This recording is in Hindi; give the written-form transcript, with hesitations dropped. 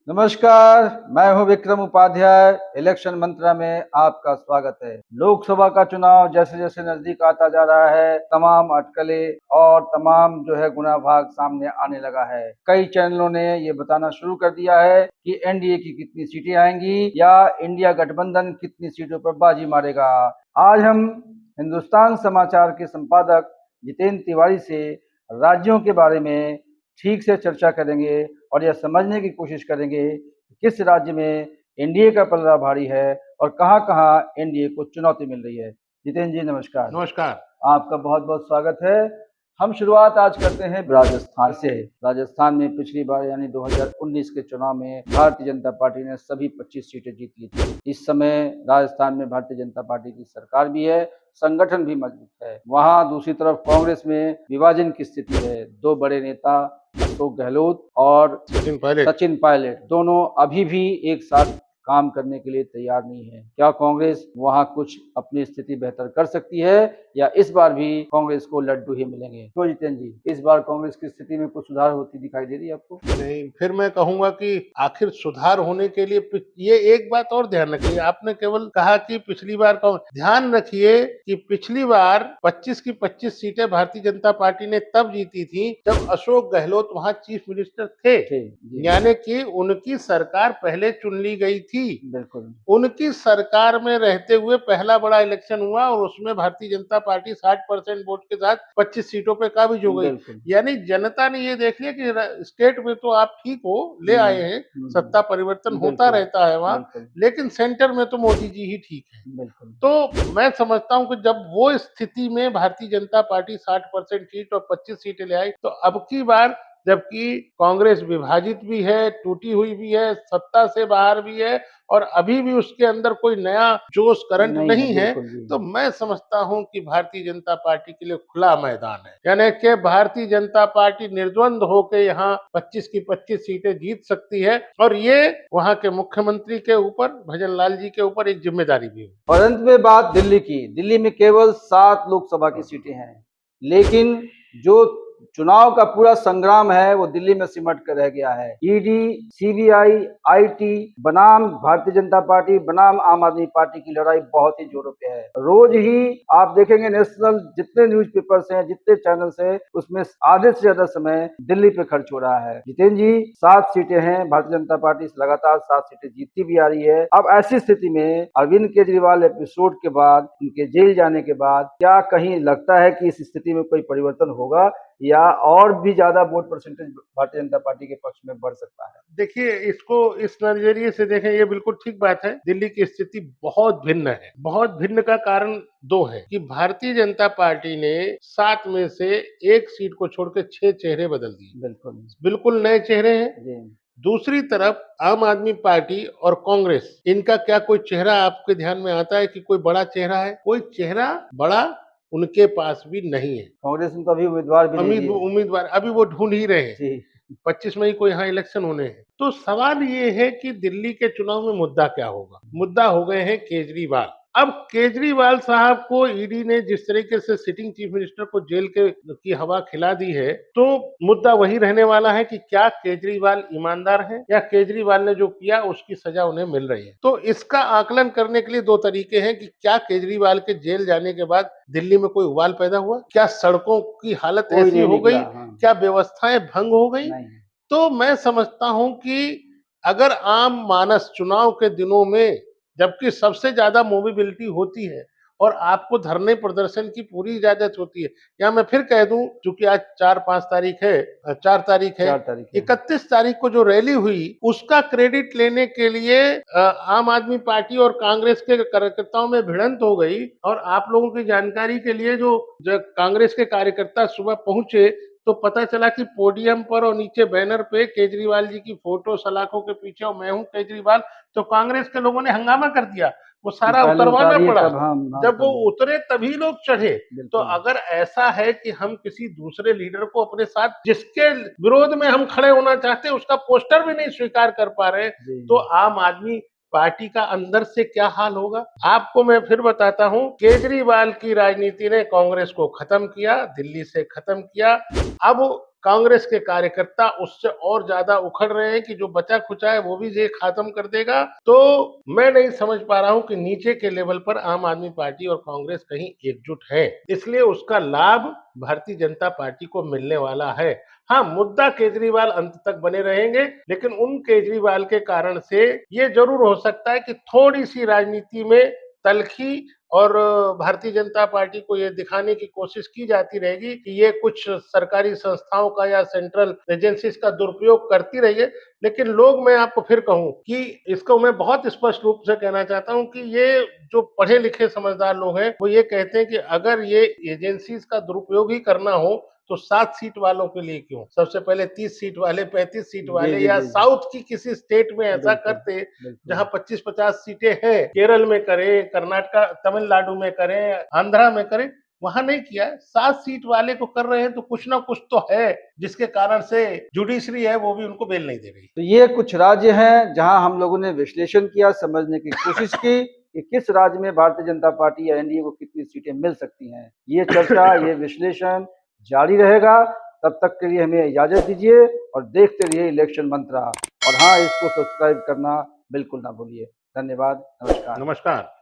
नमस्कार, मैं हूं विक्रम उपाध्याय। इलेक्शन मंत्रा में आपका स्वागत है। लोकसभा का चुनाव जैसे जैसे नजदीक आता जा रहा है, तमाम अटकलें और तमाम गुना भाग सामने आने लगा है। कई चैनलों ने ये बताना शुरू कर दिया है कि एनडीए की कितनी सीटें आएंगी या इंडिया गठबंधन कितनी सीटों पर बाजी मारेगा। आज हम हिंदुस्तान समाचार के संपादक जितेंद्र तिवारी से राज्यों के बारे में ठीक से चर्चा करेंगे और यह समझने की कोशिश करेंगे कि किस राज्य में एनडीए का पलड़ा भारी है और कहां-कहां एनडीए को चुनौती मिल रही है। जितेंद्र जी नमस्कार। नमस्कार। आपका बहुत-बहुत स्वागत है। हम शुरुआत आज करते हैं राजस्थान से। राजस्थान में पिछली बार यानी 2019 के चुनाव में भारतीय जनता पार्टी ने सभी 25 सीटें जीत ली थी। इस समय राजस्थान में भारतीय जनता पार्टी की सरकार भी है, संगठन भी मजबूत है। वहां दूसरी तरफ कांग्रेस में विभाजन की स्थिति है। दो बड़े नेता अशोक गहलोत और सचिन पायलट दोनों अभी भी एक साथ काम करने के लिए तैयार नहीं है। क्या कांग्रेस वहां कुछ अपनी स्थिति बेहतर कर सकती है या इस बार भी कांग्रेस को लड्डू ही मिलेंगे? तो जितेंद्र जी, इस बार कांग्रेस की स्थिति में कुछ सुधार होती दिखाई दे रही है आपको? नहीं, फिर मैं कहूंगा कि आखिर सुधार होने के लिए ये एक बात और ध्यान रखिए। आपने केवल कहा कि पिछली बार ध्यान रखिए कि पिछली बार 25 की 25 सीटें भारतीय जनता पार्टी ने तब जीती थी जब अशोक गहलोत वहां चीफ मिनिस्टर थे, यानी कि उनकी सरकार पहले चुन ली गई थी। बिल्कुल। उनकी सरकार में रहते हुए पहला बड़ा इलेक्शन हुआ और उसमें भारतीय जनता पार्टी 60% वोट के साथ 25 सीटों पे काबिज हो गई। यानी जनता ने ये देख लिया कि स्टेट में तो आप ठीक हो, ले आए हैं, सत्ता परिवर्तन होता रहता है वहां, लेकिन सेंटर में तो मोदी जी ही ठीक है। तो मैं समझता हूं कि जब वो स्थिति में भारतीय जनता पार्टी 60% सीट और 25 सीटें ले आई, तो अब की बार जबकि कांग्रेस विभाजित भी है, टूटी हुई भी है, सत्ता से बाहर भी है और अभी भी उसके अंदर कोई नया जोश करंट नहीं है, तो मैं समझता हूं कि भारतीय जनता पार्टी के लिए खुला मैदान है। यानी कि भारतीय जनता पार्टी निर्द्वंद होकर यहाँ 25 की 25 सीटें जीत सकती है और ये वहां के मुख्यमंत्री के ऊपर, भजन लाल जी के ऊपर एक जिम्मेदारी भी है। और अंत में बात दिल्ली की। दिल्ली में केवल 7 लोकसभा की सीटें हैं, लेकिन जो चुनाव का पूरा संग्राम है वो दिल्ली में सिमट कर रह गया है। ईडी, सीबीआई, आईटी बनाम भारतीय जनता पार्टी बनाम आम आदमी पार्टी की लड़ाई बहुत ही जोरों पे है। रोज ही आप देखेंगे नेशनल जितने न्यूज़पेपर्स हैं, जितने चैनल्स हैं, उसमें आधे से ज्यादा समय दिल्ली पे खर्च हो रहा है। जितेंद्र जी, 7 सीटें हैं, भारतीय जनता पार्टी लगातार 7 सीटें जीतती भी आ रही है। अब ऐसी स्थिति में अरविंद केजरीवाल एपिसोड के बाद, उनके जेल जाने के बाद, क्या कहीं लगता है कि इस स्थिति में कोई परिवर्तन होगा या और भी ज्यादा vote percentage Bharatiya Janata party के पक्ष में बढ़ सकता है? देखिए, इसको इस नजरिए से देखें, ये बिल्कुल ठीक बात है। दिल्ली की स्थिति बहुत भिन्न है। बहुत भिन्न का कारण दो है कि भारतीय जनता पार्टी ने 7 में से एक सीट को छोड़कर 6 चेहरे बदल दिए। बिल्कुल नए चेहरे हैं। दूसरी तरफ आम आदमी पार्टी और कांग्रेस, इनका क्या कोई चेहरा आपके ध्यान में आता है कि कोई बड़ा चेहरा है? कोई चेहरा बड़ा उनके पास भी नहीं है। कांग्रेस में तो अभी उम्मीदवार भी नहीं है। उम्मीदवार अभी वो ढूंढ ही रहे हैं। 25 मई को यहाँ इलेक्शन होने हैं। तो सवाल ये है कि दिल्ली के चुनाव में मुद्दा क्या होगा? मुद्दा हो गए हैं केजरीवाल। अब केजरीवाल साहब को ईडी ने जिस तरीके से सिटिंग चीफ मिनिस्टर को जेल की हवा खिला दी है, तो मुद्दा वही रहने वाला है कि क्या केजरीवाल ईमानदार है या केजरीवाल ने जो किया उसकी सजा उन्हें मिल रही है। तो इसका आकलन करने के लिए दो तरीके हैं कि क्या केजरीवाल के जेल जाने के बाद दिल्ली में कोई उबाल पैदा हुआ, क्या सड़कों की हालत ऐसी हो गई, क्या व्यवस्थाएं भंग हो गई? तो मैं समझता हूं कि अगर आम मानस चुनाव के दिनों में, जबकि सबसे ज्यादा मोबिलिटी होती है और आपको धरने प्रदर्शन की पूरी इजाजत होती है, या मैं फिर कह दूं, चूंकि आज 4-5 तारीख है, 4 तारीख है, 31 तारीख को जो रैली हुई उसका क्रेडिट लेने के लिए आम आदमी पार्टी और कांग्रेस के कार्यकर्ताओं में भिड़ंत हो गई। और आप लोगों की जानकारी के लिए, जो कांग्रेस के कार्यकर्ता सुबह पहुंचे तो पता चला कि पोडियम पर और नीचे बैनर पे केजरीवाल जी की फोटो, सलाखों के पीछे और मैं हूं केजरीवाल। तो कांग्रेस के लोगों ने हंगामा कर दिया, वो सारा उतरवाना पड़ा। जब वो उतरे तभी लोग चढ़े। तो अगर ऐसा है कि हम किसी दूसरे लीडर को अपने साथ, जिसके विरोध में हम खड़े होना चाहते हैं, उसका पोस्टर भी नहीं स्वीकार कर पा रहे, तो आम आदमी पार्टी का अंदर से क्या हाल होगा? आपको मैं फिर बताता हूं, केजरीवाल की राजनीति ने कांग्रेस को खत्म किया, दिल्ली से खत्म किया। अब कांग्रेस के कार्यकर्ता उससे और ज्यादा उखड़ रहे हैं कि जो बचा खुचा है वो भी ये खत्म कर देगा। तो मैं नहीं समझ पा रहा हूं कि नीचे के लेवल पर आम आदमी पार्टी और कांग्रेस कहीं एकजुट है, इसलिए उसका लाभ भारतीय जनता पार्टी को मिलने वाला है। हाँ, मुद्दा केजरीवाल अंत तक बने रहेंगे, लेकिन उन केजरीवाल के कारण से ये जरूर हो सकता है कि थोड़ी सी राजनीति में तलखी और भारतीय जनता पार्टी को ये दिखाने की कोशिश की जाती रहेगी कि ये कुछ सरकारी संस्थाओं का या सेंट्रल एजेंसीज का दुरुपयोग करती रही है। लेकिन लोग, मैं आपको फिर कहूं कि इसको मैं बहुत स्पष्ट रूप से कहना चाहता हूं कि ये जो पढ़े लिखे समझदार लोग हैं वो ये कहते हैं कि अगर ये एजेंसीज का दुरुपयोग ही करना हो तो 7 सीट वालों के लिए क्यों, सबसे पहले 30 सीट वाले, 35 सीट जी वाले, जी या जी जी साउथ की किसी स्टेट में ऐसा बिल्कुल करते जहां बिल्कुल 25-50 सीटें हैं, केरल में करें, कर्नाटका तमिलनाडु में करें, आंध्रा में करें, वहां नहीं किया। 7 सीट वाले को कर रहे हैं तो कुछ ना कुछ तो है जिसके कारण से जुडिशरी है वो भी उनको बेल नहीं दे रही। तो ये कुछ राज्य हैं जहां हम लोगों ने विश्लेषण किया, समझने की कोशिश की कि किस राज्य में भारतीय जनता पार्टी या एनडीए को कितनी सीटें मिल सकती हैं। ये चर्चा, ये विश्लेषण जारी रहेगा। तब तक के लिए हमें इजाजत दीजिए और देखते रहिए इलेक्शन मंत्रा। और हाँ, इसको सब्सक्राइब करना बिल्कुल ना भूलिए। धन्यवाद, नमस्कार। नमस्कार।